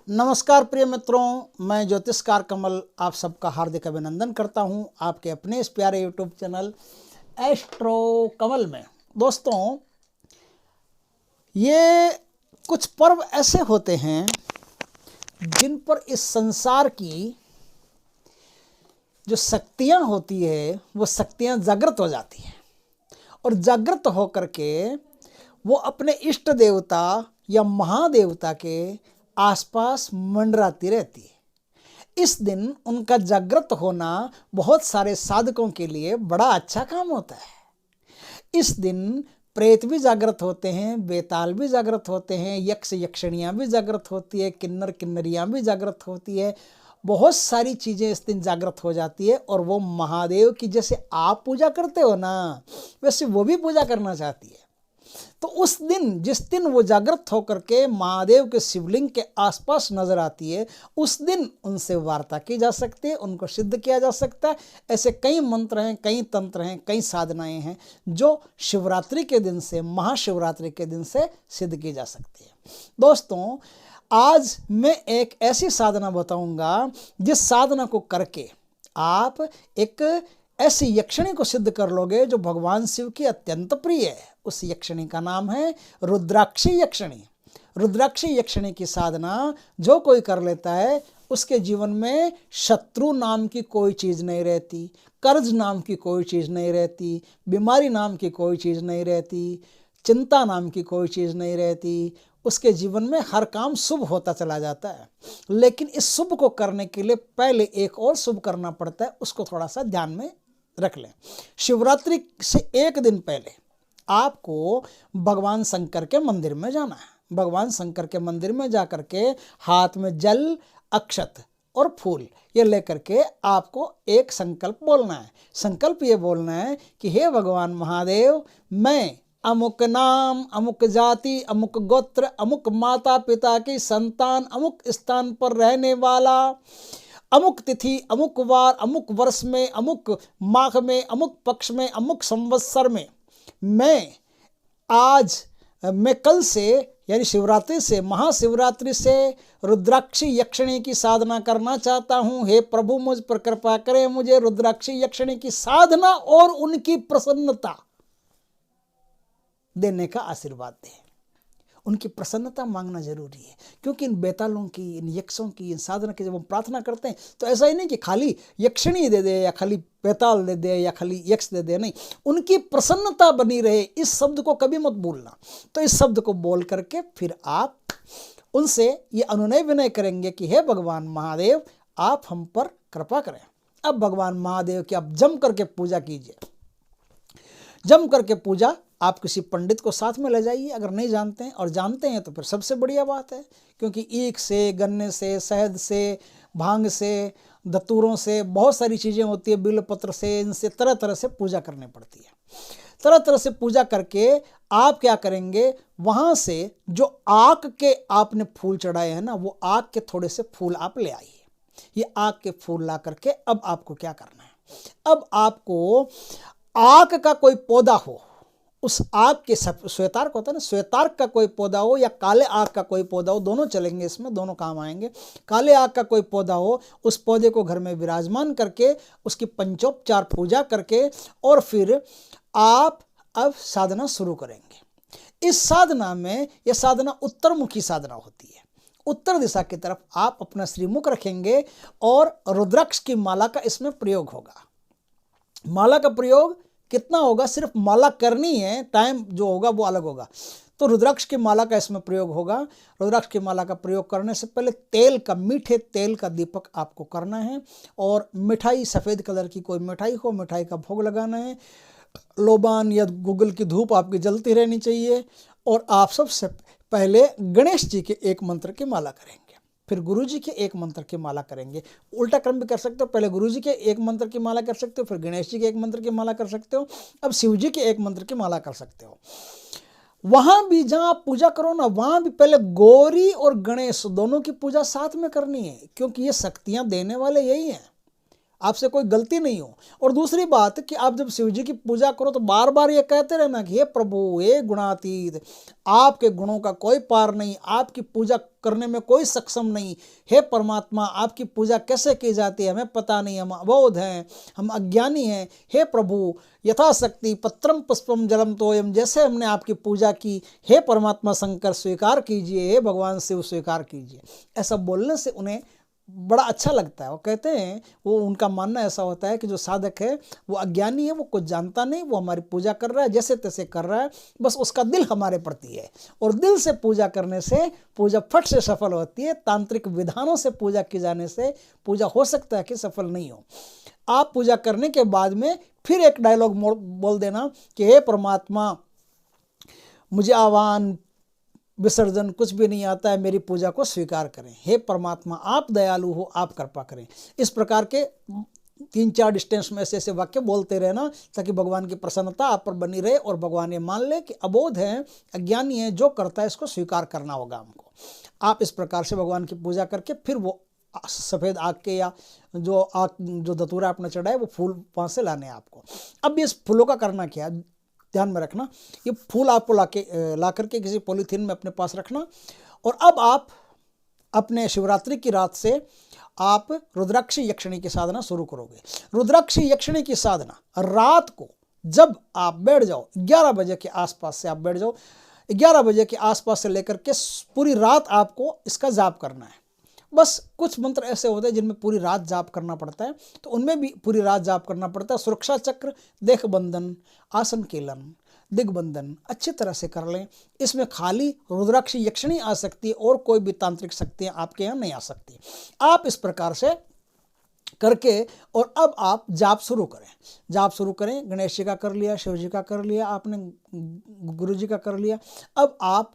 नमस्कार प्रिय मित्रों, मैं ज्योतिषकार कमल आप सबका हार्दिक अभिनंदन करता हूं आपके अपने इस प्यारे यूट्यूब चैनल एस्ट्रो कमल में। दोस्तों, ये कुछ पर्व ऐसे होते हैं जिन पर इस संसार की जो शक्तियां होती है वो शक्तियां जागृत हो जाती हैं और जागृत होकर के वो अपने इष्ट देवता या महादेवता के आसपास मंडराती रहती है। इस दिन उनका जागृत होना बहुत सारे साधकों के लिए बड़ा अच्छा काम होता है। इस दिन प्रेत भी जागृत होते हैं, बेताल भी जागृत होते हैं, यक्ष यक्षिणियाँ भी जागृत होती है, किन्नर किन्नरियाँ भी जागृत होती है। बहुत सारी चीज़ें इस दिन जागृत हो जाती है और वो महादेव की जैसे आप पूजा करते हो ना, वैसे वो भी पूजा करना चाहती है। तो उस दिन, जिस दिन वो जागृत होकर के महादेव के शिवलिंग के आसपास नजर आती है, उस दिन उनसे वार्ता की जा सकती है, उनको सिद्ध किया जा सकता है। ऐसे कई मंत्र हैं, कई तंत्र हैं, कई साधनाएं हैं जो शिवरात्रि के दिन से, महाशिवरात्रि के दिन से सिद्ध की जा सकती है। दोस्तों, आज मैं एक ऐसी साधना बताऊंगा जिस साधना को करके आप एक ऐसी यक्षिणी को सिद्ध कर लोगे जो भगवान शिव की अत्यंत प्रिय है। उस यक्षिणी का नाम है रुद्राक्षी यक्षिणी। रुद्राक्षी यक्षिणी की साधना जो कोई कर लेता है उसके जीवन में शत्रु नाम की कोई चीज़ नहीं रहती, कर्ज नाम की कोई चीज़ नहीं रहती, बीमारी नाम की कोई चीज़ नहीं रहती, चिंता नाम की कोई चीज़ नहीं रहती। उसके जीवन में हर काम शुभ होता चला जाता है। लेकिन इस शुभ को करने के लिए पहले एक और शुभ करना पड़ता है, उसको थोड़ा सा ध्यान में रख लें। शिवरात्रि से एक दिन पहले आपको भगवान शंकर के मंदिर में जाना है। भगवान शंकर के मंदिर में जा कर के हाथ में जल, अक्षत और फूल ये लेकर के आपको एक संकल्प बोलना है। संकल्प ये बोलना है कि हे भगवान महादेव, मैं अमुक नाम, अमुक जाति, अमुक गोत्र, अमुक माता पिता की संतान, अमुक स्थान पर रहने वाला, अमुक तिथि, अमुक वार, अमुक वर्ष में, अमुक माह में, अमुक पक्ष में, अमुक संवत्सर में, मैं कल से यानी शिवरात्रि से, महाशिवरात्रि से रुद्राक्षी यक्षिणी की साधना करना चाहता हूँ। हे प्रभु, मुझ पर कृपा करें, मुझे रुद्राक्षी यक्षिणी की साधना और उनकी प्रसन्नता देने का आशीर्वाद दें। उनकी प्रसन्नता मांगना जरूरी है, क्योंकि इन बेतालों की, इन यक्षों की, इन साधना की जब हम प्रार्थना करते हैं तो ऐसा ही नहीं कि खाली यक्षिणी दे दे या खाली बेताल दे दे या खाली यक्ष दे दे, नहीं, उनकी प्रसन्नता बनी रहे, इस शब्द को कभी मत भूलना। तो इस शब्द को बोल करके फिर आप उनसे ये अनुनय विनय करेंगे कि हे भगवान महादेव, आप हम पर कृपा करें। अब भगवान महादेव की आप जम करके पूजा कीजिए। जम करके पूजा आप किसी पंडित को साथ में ले जाइए, अगर नहीं जानते हैं, और जानते हैं तो फिर सबसे बढ़िया बात है, क्योंकि ईख से, गन्ने से, शहद से, भांग से, धतूरों से, बहुत सारी चीज़ें होती है, बिल्वपत्र से, इनसे तरह तरह से पूजा करनी पड़ती है। तरह तरह से पूजा करके आप क्या करेंगे, वहाँ से जो आक के आपने फूल चढ़ाए हैं ना, वो आक के थोड़े से फूल आप ले आइए। ये आक के फूल ला करके अब आपको क्या करना है, अब आपको आक का कोई पौधा हो, उस आग के श्वेतार्क होता है ना, श्वेतार्क का कोई पौधा हो या काले आग का कोई पौधा हो, दोनों चलेंगे, इसमें दोनों काम आएंगे। काले आग का कोई पौधा हो, उस पौधे को घर में विराजमान करके उसकी पंचोपचार पूजा करके और फिर आप अब साधना शुरू करेंगे। इस साधना में, यह साधना उत्तरमुखी साधना होती है। उत्तर दिशा की तरफ आप अपना श्रीमुख रखेंगे और रुद्राक्ष की माला का इसमें प्रयोग होगा। माला का प्रयोग कितना होगा, सिर्फ माला करनी है, टाइम जो होगा वो अलग होगा। तो रुद्राक्ष की माला का इसमें प्रयोग होगा। रुद्राक्ष की माला का प्रयोग करने से पहले तेल का, मीठे तेल का दीपक आपको करना है और मिठाई, सफ़ेद कलर की कोई मिठाई हो, मिठाई का भोग लगाना है। लोबान या गूगल की धूप आपकी जलती रहनी चाहिए और आप सबसे पहले गणेश जी के एक मंत्र की माला करेंगे, फिर गुरु जी के एक मंत्र की माला करेंगे। उल्टा क्रम भी कर सकते हो, पहले गुरु जी के एक मंत्र की माला कर सकते हो, फिर गणेश जी के एक मंत्र की माला कर सकते हो, अब शिव जी के एक मंत्र की माला कर सकते हो। वहाँ भी जहाँ आप पूजा करो ना, वहाँ भी पहले गौरी और गणेश दोनों की पूजा साथ में करनी है, क्योंकि ये शक्तियाँ देने वाले यही हैं। आपसे कोई गलती नहीं हो। और दूसरी बात कि आप जब शिव जी की पूजा करो तो बार बार ये कहते रहना कि हे प्रभु, हे गुणातीत, आपके गुणों का कोई पार नहीं, आपकी पूजा करने में कोई सक्षम नहीं। हे परमात्मा, आपकी पूजा कैसे की जाती है हमें पता नहीं, हम अबोध हैं, हम अज्ञानी हैं। हे प्रभु, यथाशक्ति पत्रम पुष्पम जलम तोयम, जैसे हमने आपकी पूजा की, हे परमात्मा शंकर स्वीकार कीजिए, हे भगवान शिव स्वीकार कीजिए। ऐसा बोलने से उन्हें बड़ा अच्छा लगता है। वो कहते हैं, वो उनका मानना ऐसा होता है कि जो साधक है वो अज्ञानी है, वो कुछ जानता नहीं, वो हमारी पूजा कर रहा है, जैसे तैसे कर रहा है, बस उसका दिल हमारे प्रति है। और दिल से पूजा करने से पूजा फट से सफल होती है। तांत्रिक विधानों से पूजा की जाने से पूजा हो सकता है कि सफल नहीं हो। आप पूजा करने के बाद में फिर एक डायलॉग बोल देना कि हे परमात्मा, मुझे आह्वान विसर्जन कुछ भी नहीं आता है, मेरी पूजा को स्वीकार करें। हे परमात्मा, आप दयालु हो, आप कृपा करें। इस प्रकार के 3-4 डिस्टेंस में ऐसे ऐसे वाक्य बोलते रहना, ताकि भगवान की प्रसन्नता आप पर बनी रहे और भगवान ये मान ले कि अबोध है, अज्ञानी है, जो करता है इसको स्वीकार करना होगा हमको। आप इस प्रकार से भगवान की पूजा करके फिर वो सफ़ेद आग के या जो धतूरा आपने चढ़ाए वो फूल वहाँ से लाने हैं आपको। अब इस फूलों का करना क्या है, ध्यान में रखना। ये फूल आपको ला करके किसी पॉलीथीन में अपने पास रखना। और अब आप अपने शिवरात्रि की रात से आप रुद्राक्षी यक्षिणी की साधना शुरू करोगे। रुद्राक्षी यक्षिणी की साधना रात को जब आप बैठ जाओ, 11 बजे के आसपास से आप बैठ जाओ, 11 बजे के आसपास से लेकर के पूरी रात आपको इसका जाप करना है। बस कुछ मंत्र ऐसे होते हैं जिनमें पूरी रात जाप करना पड़ता है, तो उनमें भी पूरी रात जाप करना पड़ता है। सुरक्षा चक्र, देह बंधन, आसन कीलन, दिग्बंधन अच्छी तरह से कर लें। इसमें खाली रुद्राक्षी यक्षिणी आ सकती है और कोई भी तांत्रिक शक्तियाँ आपके यहाँ नहीं आ सकती। आप इस प्रकार से करके और अब आप जाप शुरू करें। जाप शुरू करें। गणेश जी का कर लिया, शिव जी का कर लिया, आपने गुरु जी का कर लिया। अब आप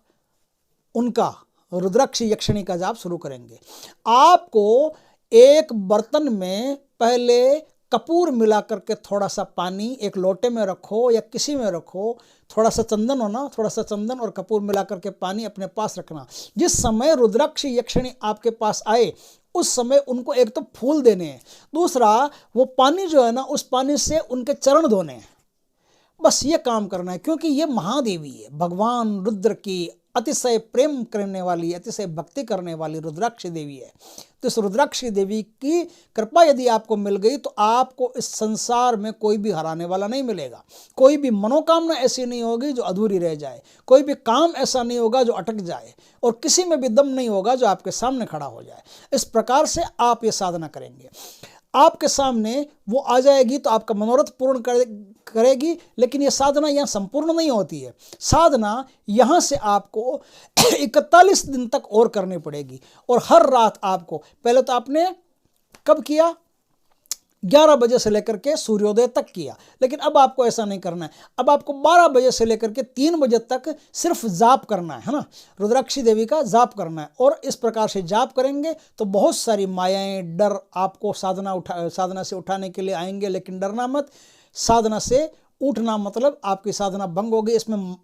उनका रुद्राक्षी यक्षिणी का जाप शुरू करेंगे। आपको एक बर्तन में पहले कपूर मिला करके थोड़ा सा पानी एक लोटे में रखो या किसी में रखो, थोड़ा सा चंदन होना, थोड़ा सा चंदन और कपूर मिला करके पानी अपने पास रखना। जिस समय रुद्राक्षी यक्षिणी आपके पास आए उस समय उनको एक तो फूल देने हैं, दूसरा वो पानी जो है ना उस पानी से उनके चरण धोने हैं। बस ये काम करना है, क्योंकि ये महादेवी है, भगवान रुद्र की अतिशय प्रेम करने वाली, अतिशय भक्ति करने वाली रुद्राक्षी देवी है। तो इस रुद्राक्षी देवी की कृपा यदि आपको मिल गई तो आपको इस संसार में कोई भी हराने वाला नहीं मिलेगा। कोई भी मनोकामना ऐसी नहीं होगी जो अधूरी रह जाए, कोई भी काम ऐसा नहीं होगा जो अटक जाए, और किसी में भी दम नहीं होगा जो आपके सामने खड़ा हो जाए। इस प्रकार से आप ये साधना करेंगे, आपके सामने वो आ जाएगी तो आपका मनोरथ पूर्ण करेगी। लेकिन ये साधना यहाँ संपूर्ण नहीं होती है। साधना यहाँ से आपको 41 दिन तक और करनी पड़ेगी। और हर रात आपको, पहले तो आपने कब किया, 11 बजे से लेकर के सूर्योदय तक किया, लेकिन अब आपको ऐसा नहीं करना है। अब आपको 12 बजे से लेकर के 3 बजे तक सिर्फ जाप करना है ना, रुद्राक्षी देवी का जाप करना है। और इस प्रकार से जाप करेंगे तो बहुत सारी मायाएं, डर आपको साधना से उठाने के लिए आएंगे, लेकिन डरना मत। साधना से उठना मतलब आपकी साधना भंग होगी। इसमें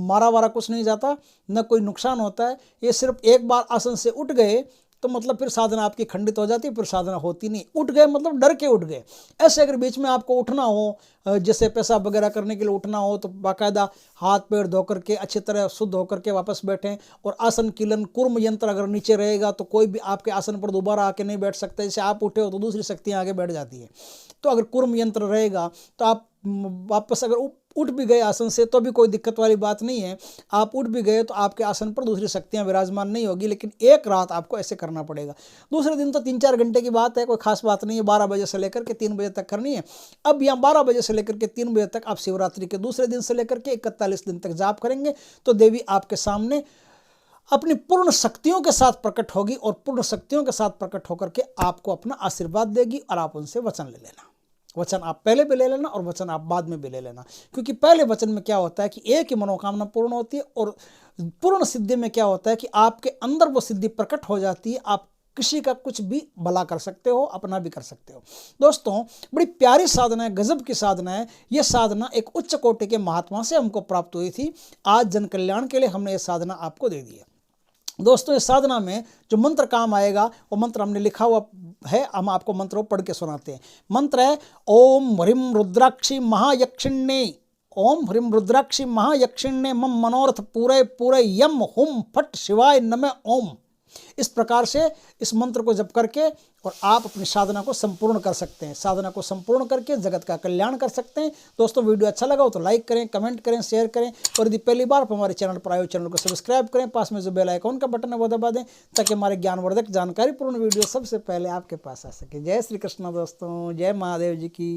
मारा वारा कुछ नहीं जाता, न कोई नुकसान होता है। ये सिर्फ एक बार आसन से उठ गए तो मतलब फिर साधना आपकी खंडित हो जाती है, फिर साधना होती नहीं। उठ गए मतलब डर के उठ गए। ऐसे अगर बीच में आपको उठना हो, जैसे पेशाब वगैरह करने के लिए उठना हो, तो बाकायदा हाथ पैर धो करके अच्छी तरह शुद्ध होकर के वापस बैठें। और आसन कीलन कूर्म यंत्र अगर नीचे रहेगा तो कोई भी आपके आसन पर दोबारा आके नहीं बैठ सकता। जैसे आप उठे हो तो दूसरी शक्तियाँ आगे बैठ जाती है। तो अगर कूर्म यंत्र रहेगा तो आप वापस अगर उठ भी गए आसन से तो भी कोई दिक्कत वाली बात नहीं है। आप उठ भी गए तो आपके आसन पर दूसरी शक्तियां विराजमान नहीं होगी, लेकिन एक रात आपको ऐसे करना पड़ेगा। दूसरे दिन तो 3-4 घंटे की बात है, कोई खास बात नहीं है। 12 बजे से लेकर के 3 बजे तक करनी है। अब यहाँ 12 बजे से लेकर के 3 बजे तक आप शिवरात्रि के दूसरे दिन से लेकर के 41 दिन तक जाप करेंगे तो देवी आपके सामने अपनी पूर्ण शक्तियों के साथ प्रकट होगी। और पूर्ण शक्तियों के साथ प्रकट होकर के आपको अपना आशीर्वाद देगी और आप उनसे वचन ले लेना। वचन आप पहले भी ले लेना और वचन आप बाद में भी ले लेना, क्योंकि पहले वचन में क्या होता है कि एक ही मनोकामना पूर्ण होती है, और पूर्ण सिद्धि में क्या होता है कि आपके अंदर वो सिद्धि प्रकट हो जाती है। आप किसी का कुछ भी भला कर सकते हो, अपना भी कर सकते हो। दोस्तों, बड़ी प्यारी साधना है, गजब की साधना है। ये साधना एक उच्च कोटि के महात्मा से हमको प्राप्त हुई थी। आज जन कल्याण के लिए हमने ये साधना आपको दे दी है। दोस्तों, इस साधना में जो मंत्र काम आएगा वो मंत्र हमने लिखा हुआ है, हम आपको मंत्र को पढ़ के सुनाते हैं। मंत्र है ओम ह्रीं रुद्राक्षी महायक्षिण्ये, ओम ह्रीं रुद्राक्षी महायक्षिण्ये मम मनोरथ पूरे पूरे यम हुम फट शिवाय नमः ओम। इस प्रकार से इस मंत्र को जप करके और आप अपनी साधना को संपूर्ण कर सकते हैं। साधना को संपूर्ण करके जगत का कल्याण कर सकते हैं। दोस्तों वीडियो अच्छा लगा हो तो लाइक करें, कमेंट करें, शेयर करें और यदि पहली बार हमारे चैनल पर आए हो चैनल को सब्सक्राइब करें। पास में जो बेल आइकॉन का बटन है वो दबा दें ताकि हमारे ज्ञानवर्धक जानकारीपूर्ण वीडियो सबसे पहले आपके पास आ सके। जय श्री कृष्ण दोस्तों, जय महादेव जी की।